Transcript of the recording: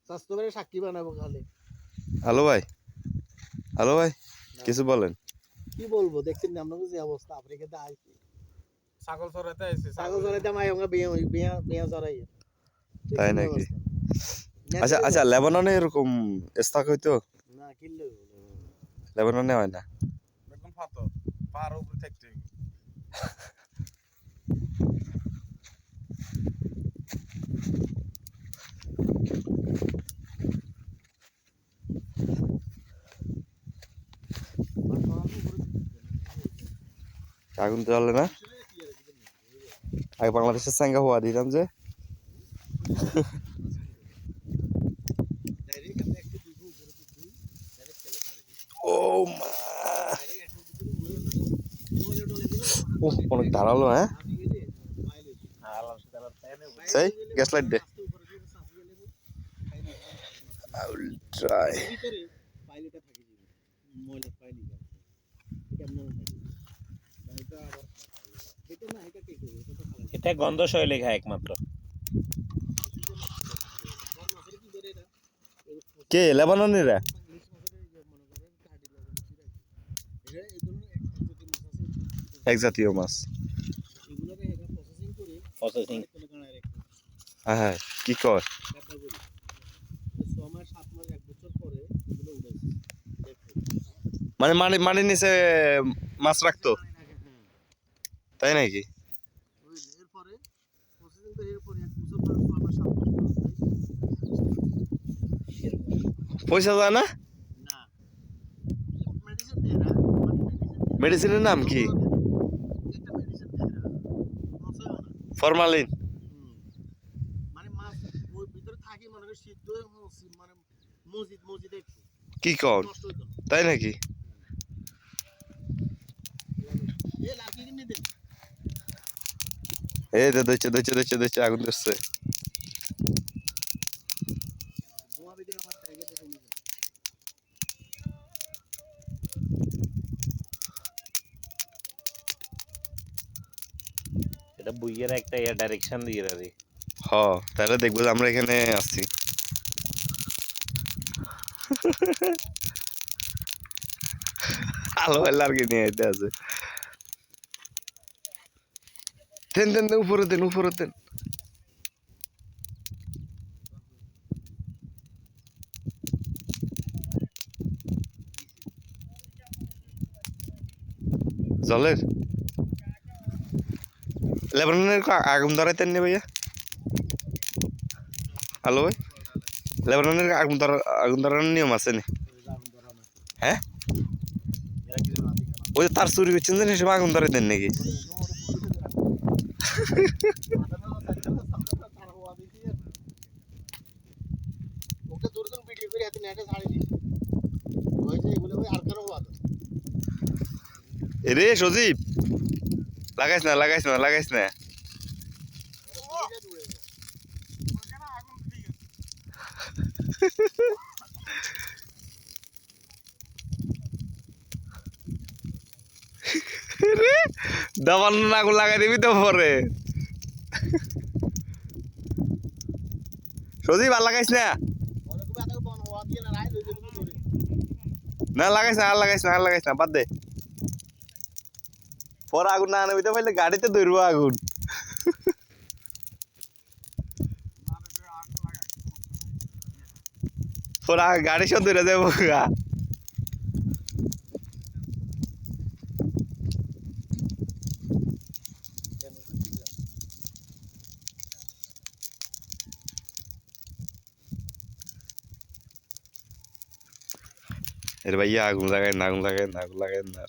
স্বাস্থ্যবারে সাক্ষী বানাবো খালি। হ্যালো ভাই, হ্যালো ভাই, কিছু বলেন। কি বলবো, দেখছেন না আপনাদের যে অবস্থা, আফ্রিকাতে আইছি ছাগল চড়াইতে আইছে ছাগল চড়াইতে মাই ওঙ্গা বিয়া বিয়া বিয়া চড়াই। তাই নাকি? আচ্ছা আচ্ছা, লেবাননে এরকম স্থাক হইতো? না কিনলে লেবাননে হয় না। একদম ফাতো পার উপরে থাকতে আগুন জ্বলে না? আগে বাংলাদেশের সাঙ্গা হওয়া দিতাম যে। ও মা, অনেক ধারালো। হ্যাঁ সেই গ্যাস লাইট দে। I will try. এটা গন্ধ শৈলী খায় একমাত্র। কে লেবাননিরা? এক জাতীয় মাছ। প্রসেসিং হ্যাঁ কি কর? মানে মানে মানে নিচে মাছ রাখতো, তাই নাকি? পয়সা যায় না? মেডিসিনের নাম কি? ফরমালিন। কি কর, তাই নাকি? এই তো দইছে দইছে দইছে দইছে, আগুন ধরছে। এটা বুইয়ের একটা ডাইরেকশন দিয়ে রে। হ, তাহলে দেখবো যে আমরা এখানে আছি। আলো আর কি নিয়ে আইতে আছে। দেন দেন দেন, উপরে দেন উপরে দেন। জলের লেবাননের আগুন ধরাইতেন নি ভাইয়া? হ্যালো ভাই, লেবাননের আগুন ধরানোর নিয়ম আছে নি? হ্যাঁ, ওই যে তার চুরি করছেন যে সে আগুন ধরাই দেন নাকি? রে সজীব, লাগাইস না লাগাইস না লাগাইস না। দাবান আগুন লাগাই দিবি তো পরে। সজীব আর লাগাইস না, না লাগাইস না আর লাগাইস না আর লাগাইস না, বাদ দে। পরে আগুন না আনবি তো পাইলে গাড়িতে ধরবো আগুন। পরে গাড়ি সব ধরে যাবো গা। এর ভাইয়া আগুন লাগাই না আগুন লাগাই না আগুন লাগাই না।